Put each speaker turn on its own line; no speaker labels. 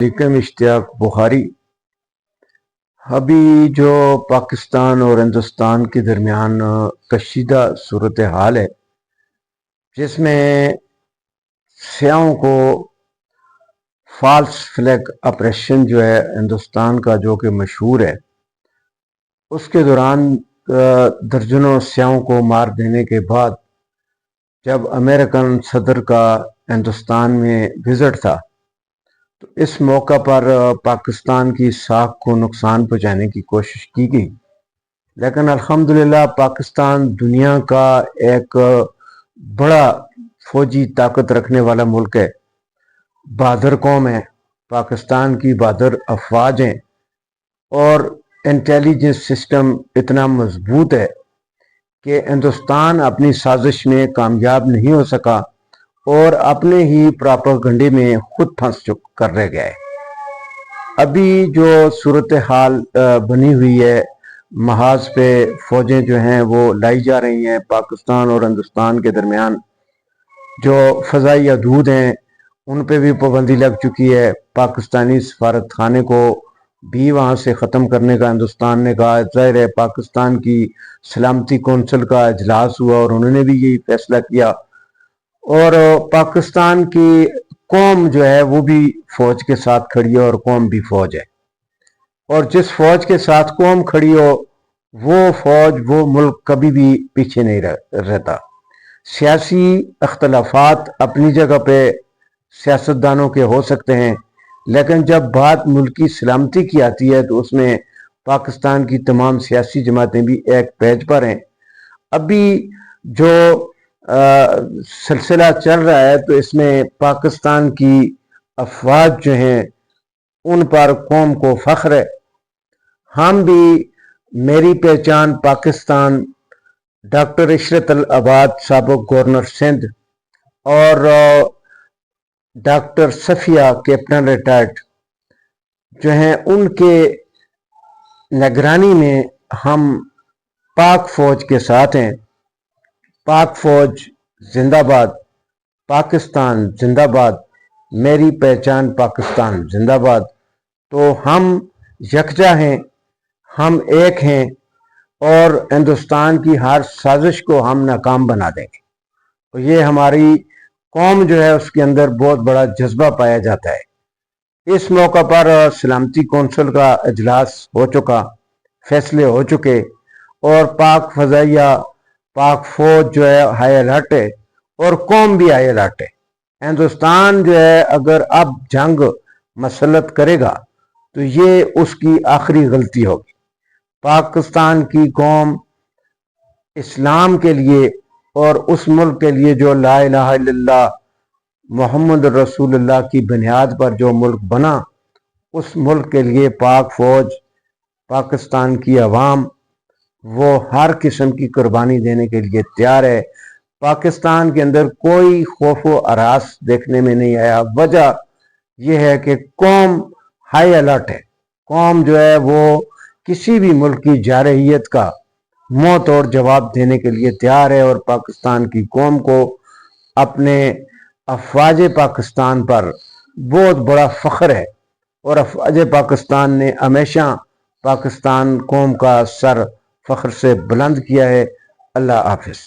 لیکن اشتیاق بخاری ابھی جو پاکستان اور ہندوستان کے درمیان کشیدہ صورتحال ہے، جس میں سیاحوں کو فالس فلیگ آپریشن جو ہے ہندوستان کا، جو کہ مشہور ہے، اس کے دوران درجنوں سیاحوں کو مار دینے کے بعد جب امریکن صدر کا ہندوستان میں وزٹ تھا، تو اس موقع پر پاکستان کی ساکھ کو نقصان پہنچانے کی کوشش کی گئی، لیکن الحمدللہ پاکستان دنیا کا ایک بڑا فوجی طاقت رکھنے والا ملک ہے، بہادر قوم ہے، پاکستان کی بہادر افواج ہیں، اور انٹیلیجنس سسٹم اتنا مضبوط ہے کہ ہندوستان اپنی سازش میں کامیاب نہیں ہو سکا اور اپنے ہی پراپیگنڈے میں خود پھنس کر رہ گیا ہے۔ ابھی جو صورتحال بنی ہوئی ہے، محاذ پہ فوجیں جو ہیں وہ لائی جا رہی ہیں، پاکستان اور ہندوستان کے درمیان جو فضائی حدود ہیں ان پہ بھی پابندی لگ چکی ہے۔ پاکستانی سفارت خانے کو بھی وہاں سے ختم کرنے کا ہندوستان نے کہا۔ ظاہر ہے پاکستان کی سلامتی کونسل کا اجلاس ہوا اور انہوں نے بھی یہی فیصلہ کیا، اور پاکستان کی قوم جو ہے وہ بھی فوج کے ساتھ کھڑی ہے اور قوم بھی فوج ہے، اور جس فوج کے ساتھ قوم کھڑی ہو وہ فوج، وہ ملک کبھی بھی پیچھے نہیں رہتا۔ سیاسی اختلافات اپنی جگہ پہ سیاستدانوں کے ہو سکتے ہیں، لیکن جب بات ملکی سلامتی کی آتی ہے تو اس میں پاکستان کی تمام سیاسی جماعتیں بھی ایک پیج پر ہیں۔ ابھی جو سلسلہ چل رہا ہے تو اس میں پاکستان کی افواج جو ہیں ان پر قوم کو فخر ہے۔ ہم بھی میری پہچان پاکستان، ڈاکٹر عشرت العباد سابق گورنر سندھ اور ڈاکٹر صفیہ کیپٹن ریٹائرڈ جو ہیں، ان کے نگرانی میں ہم پاک فوج کے ساتھ ہیں۔ پاک فوج زندہ باد، پاکستان زندہ باد، میری پہچان پاکستان زندہ باد۔ تو ہم یکجا ہیں، ہم ایک ہیں، اور ہندوستان کی ہر سازش کو ہم ناکام بنا دیں گے۔ تو یہ ہماری قوم جو ہے اس کے اندر بہت بڑا جذبہ پایا جاتا ہے۔ اس موقع پر سلامتی کونسل کا اجلاس ہو چکا، فیصلے ہو چکے، اور پاک فضائیہ، پاک فوج جو ہے ہائی الرٹ ہے، اور قوم بھی ہائی الرٹ ہے۔ ہندوستان جو ہے اگر اب جنگ مسلط کرے گا تو یہ اس کی آخری غلطی ہوگی۔ پاکستان کی قوم اسلام کے لیے اور اس ملک کے لیے جو لا الہ الا اللہ محمد رسول اللہ کی بنیاد پر جو ملک بنا، اس ملک کے لیے پاک فوج، پاکستان کی عوام، وہ ہر قسم کی قربانی دینے کے لیے تیار ہے۔ پاکستان کے اندر کوئی خوف و ہراس دیکھنے میں نہیں آیا۔ وجہ یہ ہے کہ قوم ہائی الرٹ ہے، قوم جو ہے وہ کسی بھی ملک کی جارحیت کا منہ توڑ جواب دینے کے لیے تیار ہے، اور پاکستان کی قوم کو اپنے افواج پاکستان پر بہت بڑا فخر ہے، اور افواج پاکستان نے ہمیشہ پاکستان قوم کا سر فخر سے بلند کیا ہے۔ اللہ حافظ۔